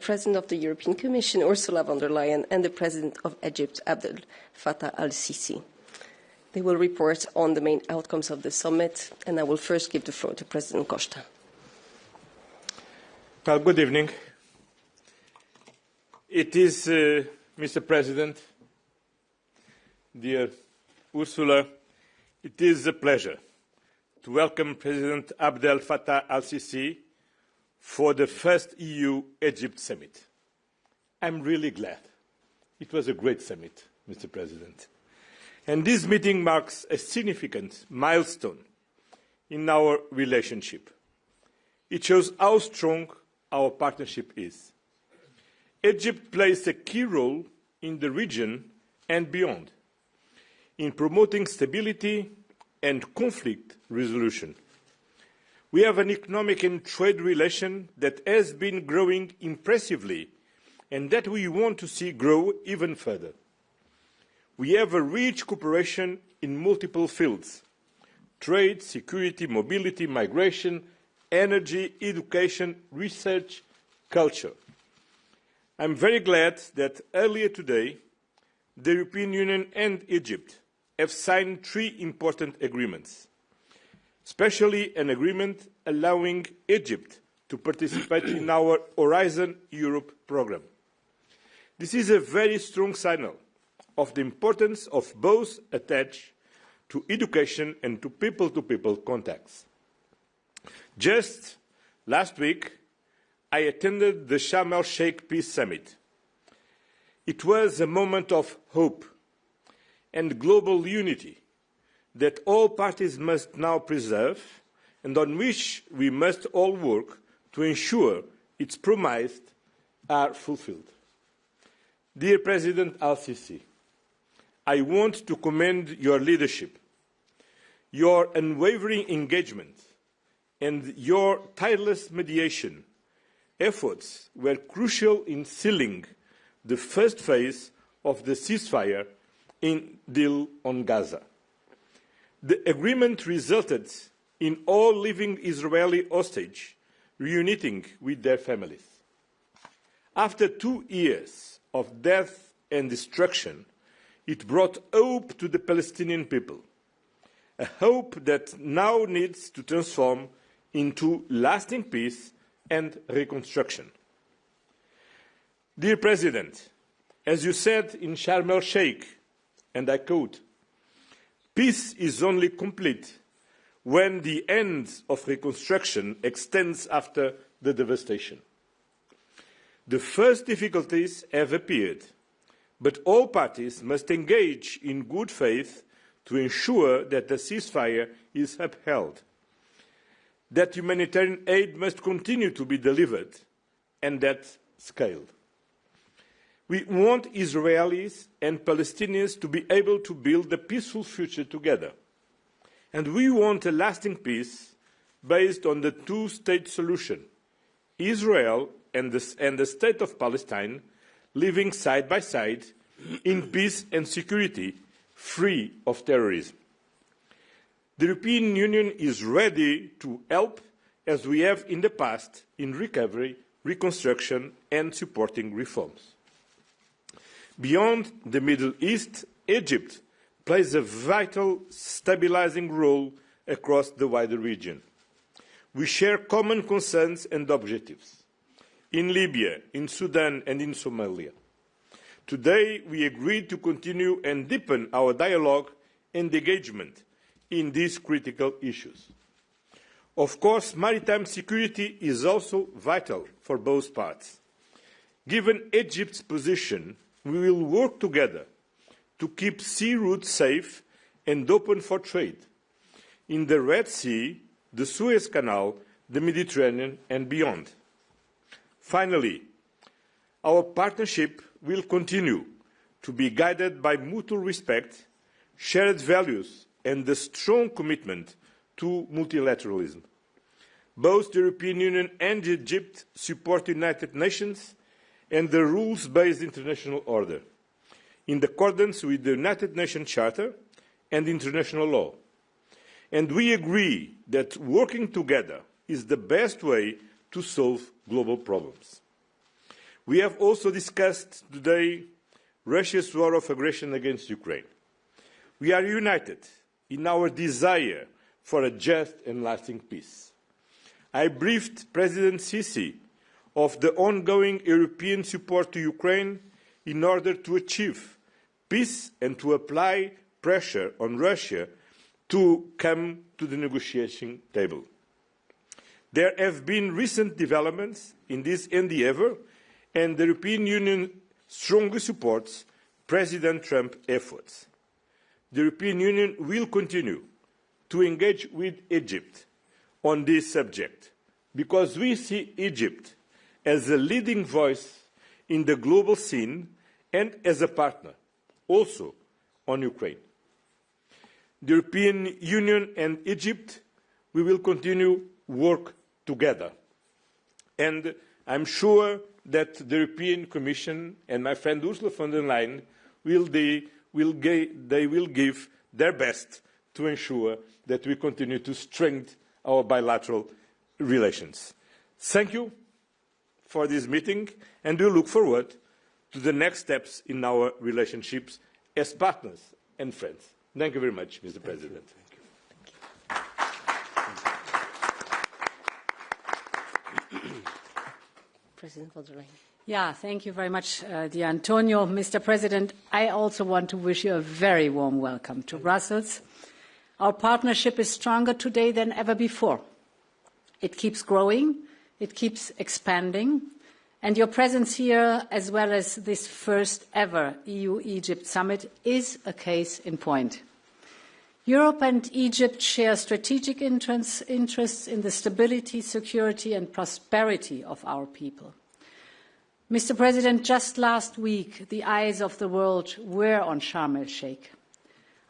President of the European Commission, Ursula von der Leyen, and the President of Egypt, Abdel Fattah el-Sisi. They will report on the main outcomes of the summit, and I will first give the floor to President Costa. Well, good evening. It is, Mr. President, dear Ursula, it is a pleasure to welcome President Abdel Fattah el-Sisi for the first EU-Egypt summit. I'm really glad. It was a great summit, Mr. President. And this meeting marks a significant milestone in our relationship. It shows how strong our partnership is. Egypt plays a key role in the region and beyond, in promoting stability and conflict resolution. We have an economic and trade relation that has been growing impressively and that we want to see grow even further. We have a rich cooperation in multiple fields: trade, security, mobility, migration, energy, education, research, culture. I'm very glad that earlier today, the European Union and Egypt have signed 3 important agreements, especially an agreement allowing Egypt to participate in our Horizon Europe programme. This is a very strong signal of the importance of both attached to education and to people contacts. Just last week, I attended the Sharm el-Sheikh Peace Summit. It was a moment of hope and global unity that all parties must now preserve and on which we must all work to ensure its promises are fulfilled. Dear President el-Sisi, I want to commend your leadership, your unwavering engagement, and your tireless mediation efforts were crucial in sealing the first phase of the ceasefire deal on Gaza. The agreement resulted in all living Israeli hostages reuniting with their families. After 2 years of death and destruction, it brought hope to the Palestinian people, a hope that now needs to transform into lasting peace and reconstruction. Dear President, as you said in Sharm el-Sheikh, and I quote, "Peace is only complete when the end of reconstruction extends after the devastation." The first difficulties have appeared, but all parties must engage in good faith to ensure that the ceasefire is upheld, that humanitarian aid must continue to be delivered, and that scaled. We want Israelis and Palestinians to be able to build a peaceful future together. And we want a lasting peace based on the 2-state solution, Israel and the State of Palestine living side by side in peace and security, free of terrorism. The European Union is ready to help, as we have in the past, in recovery, reconstruction and supporting reforms. Beyond the Middle East, Egypt plays a vital stabilizing role across the wider region. We share common concerns and objectives in Libya, in Sudan and in Somalia. Today, we agreed to continue and deepen our dialogue and engagement in these critical issues. Of course, maritime security is also vital for both parts. Given Egypt's position, we will work together to keep sea routes safe and open for trade in the Red Sea, the Suez Canal, the Mediterranean and beyond. Finally, our partnership will continue to be guided by mutual respect, shared values and a strong commitment to multilateralism. Both the European Union and Egypt support the United Nations and the rules-based international order, in accordance with the United Nations Charter and international law. And we agree that working together is the best way to solve global problems. We have also discussed today Russia's war of aggression against Ukraine. We are united in our desire for a just and lasting peace. I briefed President Sisi of the ongoing European support to Ukraine in order to achieve peace and to apply pressure on Russia to come to the negotiation table. There have been recent developments in this endeavour, and the European Union strongly supports President Trump's efforts. The European Union will continue to engage with Egypt on this subject because we see Egypt as a leading voice in the global scene and as a partner, also on Ukraine. The European Union and Egypt, we will continue work together. And I'm sure that the European Commission and my friend Ursula von der Leyen will give their best to ensure that we continue to strengthen our bilateral relations. Thank you for this meeting, and we look forward to the next steps in our relationships as partners and friends. Thank you very much, Mr. President. President von der Leyen. Yeah, thank you very much, dear Antonio. Mr. President, I also want to wish you a very warm welcome to Brussels. Our partnership is stronger today than ever before. It keeps growing, it keeps expanding, and your presence here, as well as this first ever EU-Egypt summit, is a case in point. Europe and Egypt share strategic interests in the stability, security and prosperity of our people. Mr. President, just last week, the eyes of the world were on Sharm el-Sheikh.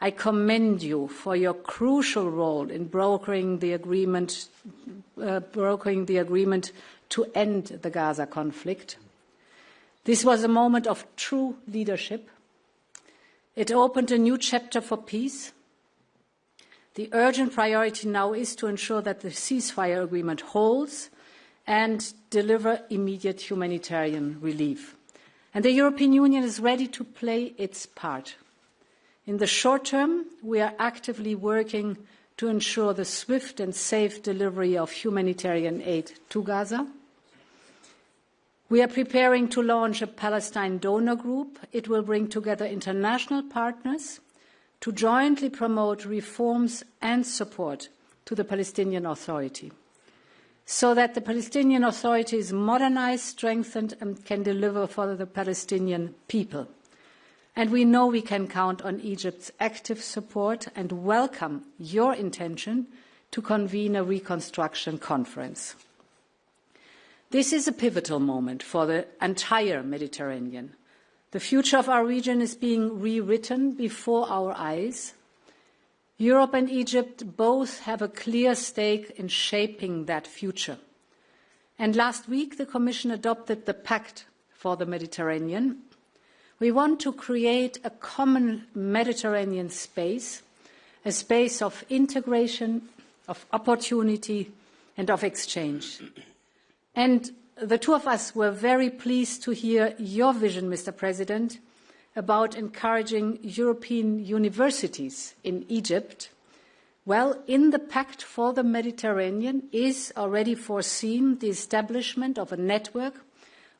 I commend you for your crucial role in brokering the agreement to end the Gaza conflict. This was a moment of true leadership. It opened a new chapter for peace. The urgent priority now is to ensure that the ceasefire agreement holds and deliver immediate humanitarian relief. And the European Union is ready to play its part. In the short term, we are actively working to ensure the swift and safe delivery of humanitarian aid to Gaza. We are preparing to launch a Palestine donor group. It will bring together international partners to jointly promote reforms and support to the Palestinian Authority, so that the Palestinian Authority is modernized, strengthened, and can deliver for the Palestinian people. And we know we can count on Egypt's active support and welcome your intention to convene a reconstruction conference. This is a pivotal moment for the entire Mediterranean. The future of our region is being rewritten before our eyes. Europe and Egypt both have a clear stake in shaping that future. And last week, the Commission adopted the Pact for the Mediterranean. We want to create a common Mediterranean space, a space of integration, of opportunity, and of exchange. And the two of us were very pleased to hear your vision, Mr. President, about encouraging European universities in Egypt. Well, in the Pact for the Mediterranean is already foreseen the establishment of a network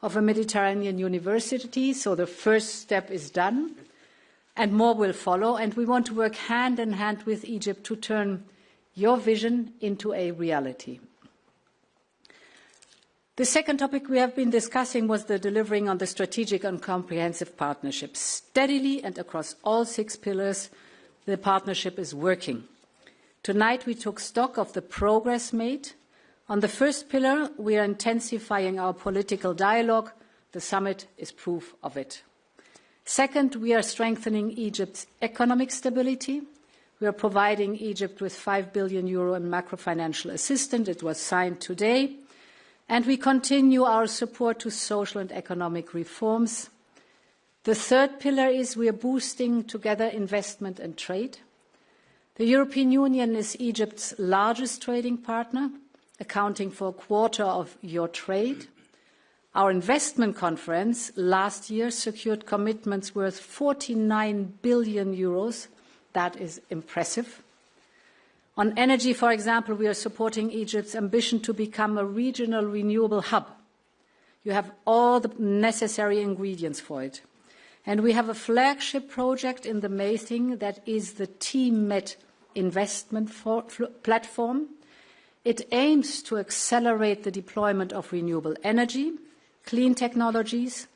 of a Mediterranean university, so the first step is done, and more will follow, and we want to work hand in hand with Egypt to turn your vision into a reality. The second topic we have been discussing was the delivering on the strategic and comprehensive partnership. Steadily and across all 6 pillars, the partnership is working. Tonight we took stock of the progress made. On the first pillar, we are intensifying our political dialogue. The summit is proof of it. Second, we are strengthening Egypt's economic stability. We are providing Egypt with €5 billion in macro-financial assistance. It was signed today. And we continue our support to social and economic reforms. The third pillar is we are boosting together investment and trade. The European Union is Egypt's largest trading partner, accounting for a quarter of your trade. Our investment conference last year secured commitments worth 49 billion euros. That is impressive. On energy, for example, we are supporting Egypt's ambition to become a regional renewable hub. You have all the necessary ingredients for it. And we have a flagship project in the making that is the TMED investment platform. It aims to accelerate the deployment of renewable energy, clean technologies,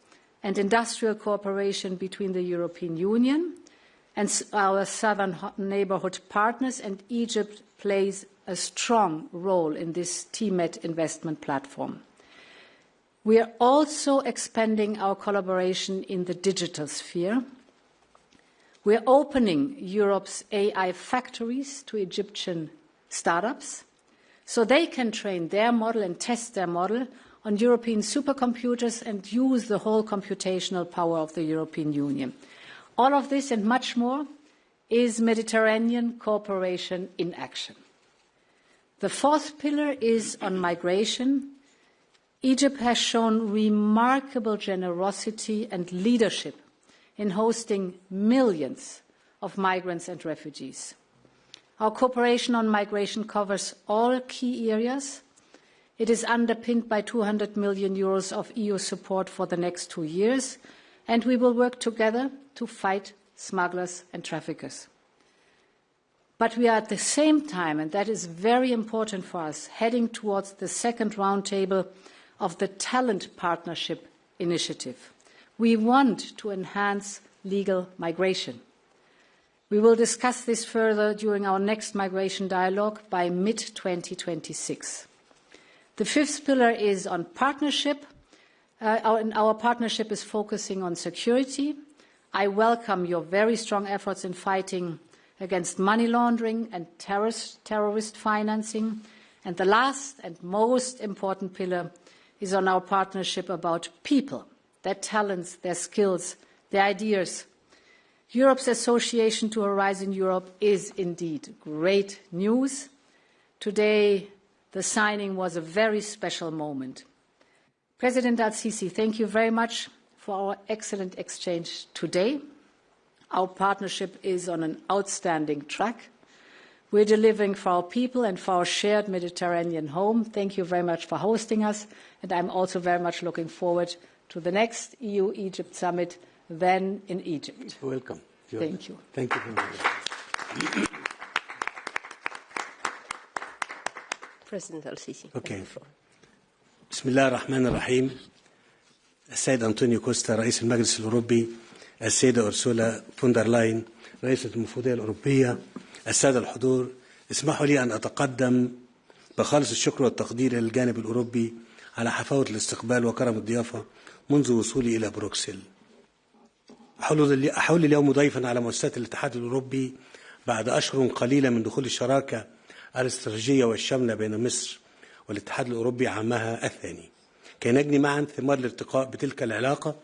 and industrial cooperation between the European Union and our southern neighbourhood partners, and Egypt plays a strong role in this TMED investment platform. We are also expanding our collaboration in the digital sphere. We are opening Europe's AI factories to Egyptian startups so they can train their model and test their model on European supercomputers and use the whole computational power of the European Union. All of this and much more is Mediterranean cooperation in action. The fourth pillar is on migration. Egypt has shown remarkable generosity and leadership in hosting millions of migrants and refugees. Our cooperation on migration covers all key areas. It is underpinned by 200 million euros of EU support for the next 2 years, and we will work together to fight smugglers and traffickers. But we are at the same time, and that is very important for us, heading towards the second roundtable of the Talent Partnership Initiative. We want to enhance legal migration. We will discuss this further during our next migration dialogue by mid-2026. The fifth pillar is on partnership. Our partnership is focusing on security. I welcome your very strong efforts in fighting against money laundering and terrorist financing. And the last and most important pillar is on our partnership about people, their talents, their skills, their ideas. Europe's association to Horizon Europe is indeed great news. Today, the signing was a very special moment. President el-Sisi, thank you very much for our excellent exchange today. Our partnership is on an outstanding track. We're delivering for our people and for our shared Mediterranean home. Thank you very much for hosting us, and I'm also very much looking forward to the next EU-Egypt summit, then in Egypt. Welcome. Thank you. Thank you very much. President el-Sisi. Okay. بسم الله الرحمن الرحيم. السيد أنطونيو كوستا رئيس المجلس الأوروبي، السيدة أرسولا فوندر لاين رئيسة المفوضية الأوروبية، السادة الحضور، اسمحوا لي أن أتقدم بخالص الشكر والتقدير إلى الجانب الأوروبي على حفاوة الاستقبال وكرم الضيافة منذ وصولي إلى بروكسل. أحول اليوم ضيفا على مؤسسات الاتحاد الأوروبي بعد أشهر قليلة من دخول الشراكة الاستراتيجية والشاملة بين مصر والاتحاد الأوروبي عامها الثاني، كي نجني معا ثمار الارتقاء بتلك العلاقة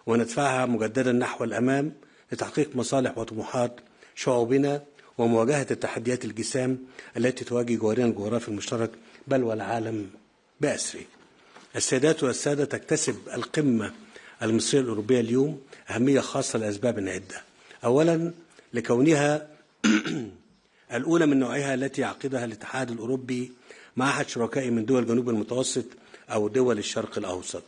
وندفعها مجددا نحو الأمام لتحقيق مصالح وطموحات شعوبنا ومواجهة التحديات الجسام التي تواجه جوارنا الجغرافي المشترك بل والعالم بأسره. السيدات والسادة، تكتسب القمة المصرية الأوروبية اليوم أهمية خاصة لأسباب عدة. أولا، لكونها الأولى من نوعها التي يعقدها الاتحاد الأوروبي مع أحد شركائه من دول جنوب المتوسط أو دول الشرق الأوسط.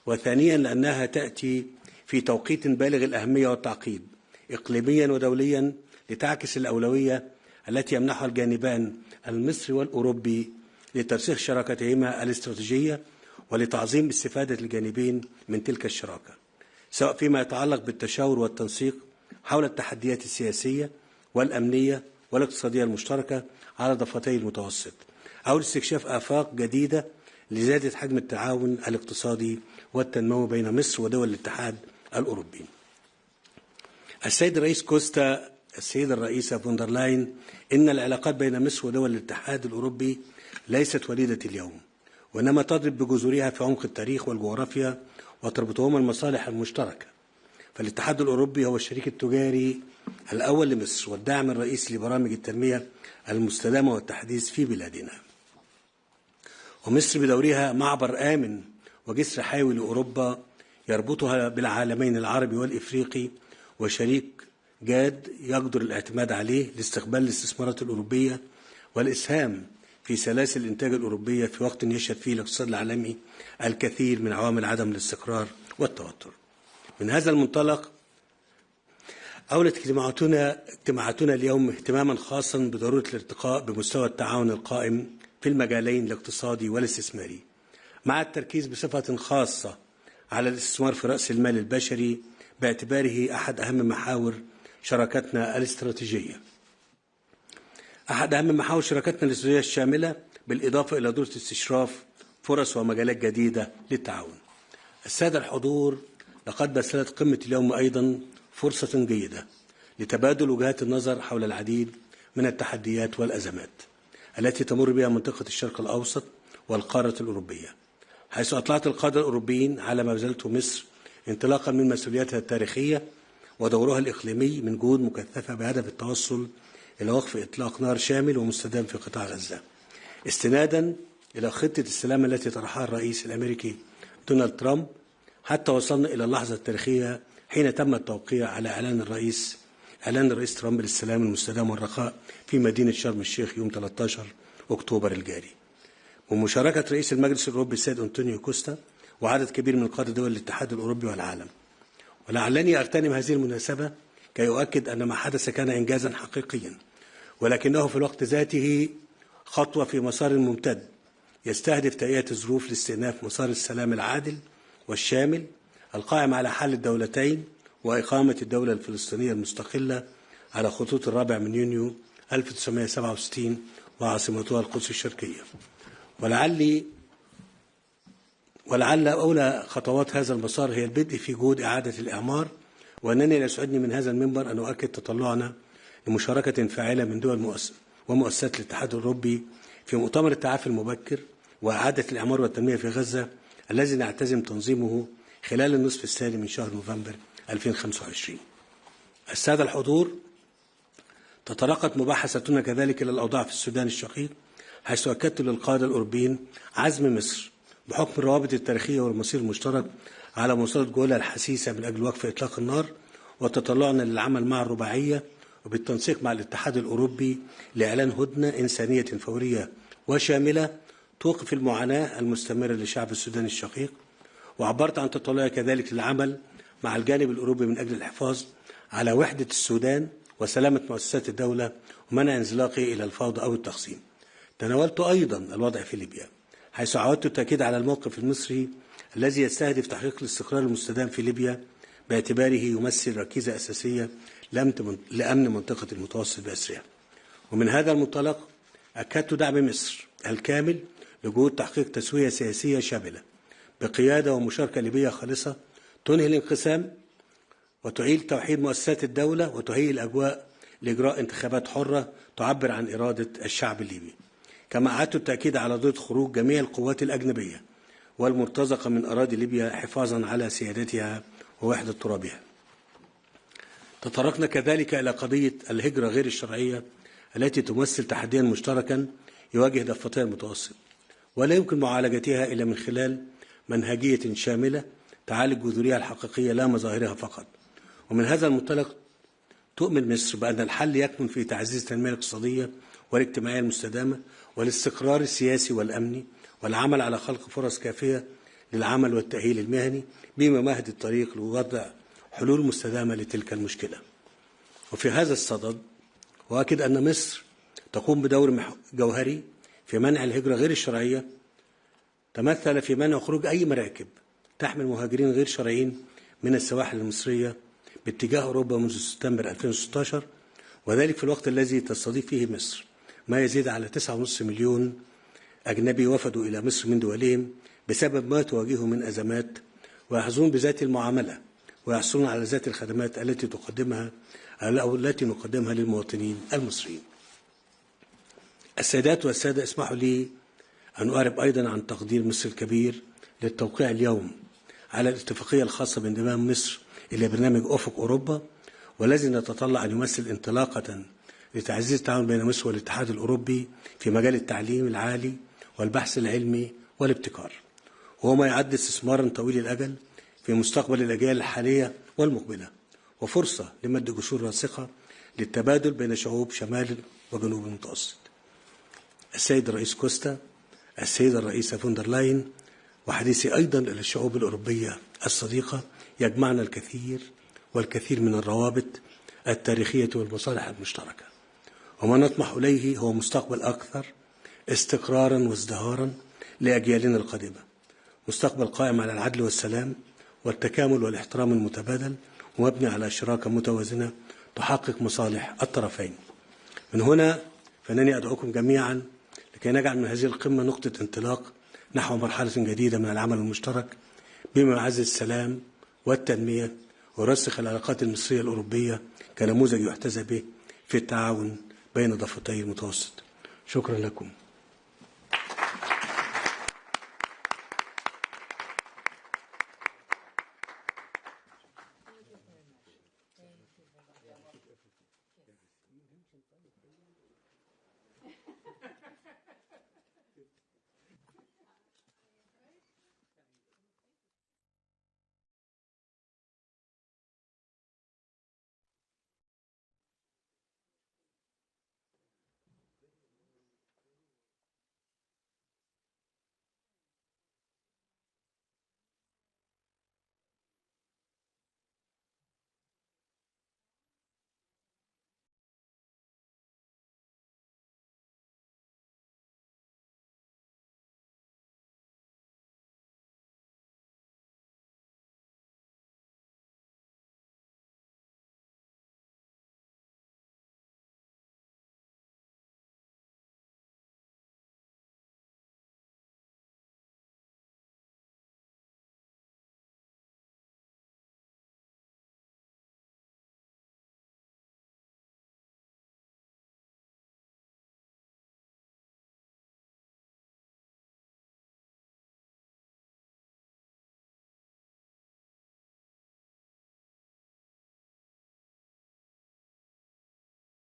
وثانيا، لأنها تأتي في توقيت بالغ الأهمية والتعقيد إقليميا ودوليا لتعكس الأولوية التي يمنحها الجانبان المصري والأوروبي لترسيخ شراكتهما الاستراتيجية ولتعظيم استفادة الجانبين من تلك الشراكة، سواء فيما يتعلق بالتشاور والتنسيق حول التحديات السياسية والأمنية والاقتصادية المشتركة على ضفتي المتوسط، أو لاستكشاف آفاق جديدة لزيادة حجم التعاون الاقتصادي والتنموي بين مصر ودول الاتحاد الأوروبي. السيد الرئيس كوستا، السيدة الرئيسة فوندر لاين، إن العلاقات بين مصر ودول الاتحاد الأوروبي ليست وليدة اليوم، وإنما تضرب بجذورها في عمق التاريخ والجغرافيا وتربطهما المصالح المشتركة. فالاتحاد الأوروبي هو الشريك التجاري الأول لمصر والداعم الرئيسي لبرامج التنمية المستدامة والتحديث في بلادنا. ومصر بدورها معبر آمن وجسر حيوي لأوروبا يربطها بالعالمين العربي والإفريقي، وشريك جاد يقدر الاعتماد عليه لاستقبال الاستثمارات الأوروبية والإسهام في سلاسل الإنتاج الأوروبية في وقت يشهد فيه الاقتصاد العالمي الكثير من عوامل عدم الاستقرار والتوتر. من هذا المنطلق أولت اجتماعاتنا اليوم اهتماما خاصا بضرورة الارتقاء بمستوى التعاون القائم في المجالين الاقتصادي والاستثماري، مع التركيز بصفة خاصة على الاستثمار في رأس المال البشري باعتباره أحد أهم محاور شراكتنا الاستراتيجية. الشاملة بالإضافة إلى ضرورة استشراف فرص ومجالات جديدة للتعاون. السادة الحضور، لقد بثت قمة اليوم أيضا فرصة جيدة لتبادل وجهات النظر حول العديد من التحديات والأزمات التي تمر بها منطقة الشرق الأوسط والقارة الأوروبية، حيث أطلعت القادة الأوروبيين على ما بذلته مصر انطلاقا من مسؤولياتها التاريخية ودورها الإقليمي من جهود مكثفة بهدف التوصل إلى وقف إطلاق نار شامل ومستدام في قطاع غزة، استنادا إلى خطة السلام التي طرحها الرئيس الأمريكي دونالد ترامب، حتى وصلنا إلى اللحظة التاريخية حين تم التوقيع على إعلان الرئيس ترامب للسلام المستدام والرخاء في مدينة شرم الشيخ يوم 13 أكتوبر الجاري، ومشاركة رئيس المجلس الأوروبي السيد أنطونيو كوستا وعدد كبير من قادة دول الاتحاد الأوروبي والعالم. ولعلني أغتنم هذه المناسبة كي أؤكد أن ما حدث كان إنجازا حقيقيا، ولكنه في الوقت ذاته خطوة في مسار ممتد يستهدف تهيئة الظروف لاستئناف مسار السلام العادل والشامل القائم على حل الدولتين وإقامة الدولة الفلسطينية المستقلة على خطوط 4 يونيو 1967 وعاصمتها القدس الشرقية. ولعل أولى خطوات هذا المسار هي البدء في جهود إعادة الإعمار، وأنني يسعدني من هذا المنبر أن أؤكد تطلعنا لمشاركة فاعلة من دول ومؤسسات الاتحاد الأوروبي في مؤتمر التعافي المبكر وإعادة الإعمار والتنمية في غزة الذي نعتزم تنظيمه خلال النصف الثاني من شهر نوفمبر 2025. السادة الحضور، تطرقت مباحثتنا كذلك إلى الأوضاع في السودان الشقيق، حيث أكدت للقادة الأوروبيين عزم مصر بحكم الروابط التاريخية والمصير المشترك على مواصلة جهودها الحثيثة من أجل وقف إطلاق النار، وتطلعنا للعمل مع الرباعية وبالتنسيق مع الاتحاد الأوروبي لإعلان هدنة إنسانية فورية وشاملة توقف المعاناة المستمرة لشعب السودان الشقيق. وعبرت عن تطلعي كذلك للعمل مع الجانب الأوروبي من أجل الحفاظ على وحدة السودان وسلامة مؤسسات الدولة ومنع انزلاقه إلى الفوضى أو التقسيم. تناولت أيضا الوضع في ليبيا، حيث عودت التأكيد على الموقف المصري الذي يستهدف تحقيق الاستقرار المستدام في ليبيا باعتباره يمثل ركيزة أساسية لأمن منطقة المتوسط بأسرها. ومن هذا المنطلق أكدت دعم مصر الكامل لجهود تحقيق تسوية سياسية شاملة بقيادة ومشاركة ليبية خالصة تنهي الانقسام وتعيد توحيد مؤسسات الدولة وتهيئ الأجواء لإجراء انتخابات حرة تعبر عن إرادة الشعب الليبي. كما أعدت التأكيد على ضرورة خروج جميع القوات الأجنبية والمرتزقة من أراضي ليبيا حفاظا على سيادتها ووحدة ترابها. تطرقنا كذلك إلى قضية الهجرة غير الشرعية التي تمثل تحديا مشتركا يواجه ضفتي المتوسط، ولا يمكن معالجتها إلا من خلال منهجية شاملة تعالج جذورها الحقيقية لا مظاهرها فقط. ومن هذا المنطلق تؤمن مصر بأن الحل يكمن في تعزيز التنمية الاقتصادية والاجتماعية المستدامة والاستقرار السياسي والأمني، والعمل على خلق فرص كافية للعمل والتأهيل المهني بممهد الطريق لوضع حلول مستدامة لتلك المشكلة. وفي هذا الصدد وأكد أن مصر تقوم بدور جوهري في منع الهجرة غير الشرعية، تمثل في منع خروج أي مراكب تحمل مهاجرين غير شرعيين من السواحل المصرية باتجاه أوروبا منذ سبتمبر 2016، وذلك في الوقت الذي تستضيف فيه مصر ما يزيد على 9.5 مليون أجنبي وفدوا إلى مصر من دولهم بسبب ما تواجهه من أزمات، ويحظون بذات المعاملة ويحصلون على ذات الخدمات التي نقدمها للمواطنين المصريين. السيدات والسادة، اسمحوا لي أن أعرب أيضا عن تقدير مصر الكبير للتوقيع اليوم على الاتفاقية الخاصة بانضمام مصر إلى برنامج أفق أوروبا، والذي نتطلع أن يمثل انطلاقة لتعزيز التعاون بين مصر والاتحاد الأوروبي في مجال التعليم العالي والبحث العلمي والابتكار. وهو ما يعد استثمارا طويل الأجل في مستقبل الأجيال الحالية والمقبلة، وفرصة لمد جسور راسخة للتبادل بين شعوب شمال وجنوب المتوسط. السيد الرئيس كوستا، السيدة الرئيسة فوندر لاين، وحديثي أيضا إلى الشعوب الأوروبية الصديقة، يجمعنا الكثير والكثير من الروابط التاريخية والمصالح المشتركة، وما نطمح إليه هو مستقبل أكثر استقرارا وازدهارا لأجيالنا القادمة، مستقبل قائم على العدل والسلام والتكامل والاحترام المتبادل، ومبني على شراكة متوازنة تحقق مصالح الطرفين. من هنا فإنني أدعوكم جميعا لكي نجعل من هذه القمة نقطة انطلاق نحو مرحلة جديدة من العمل المشترك بما يعزز السلام والتنمية ويرسخ العلاقات المصرية الأوروبية كنموذج يحتذى به في التعاون بين ضفتي المتوسط. شكرا لكم.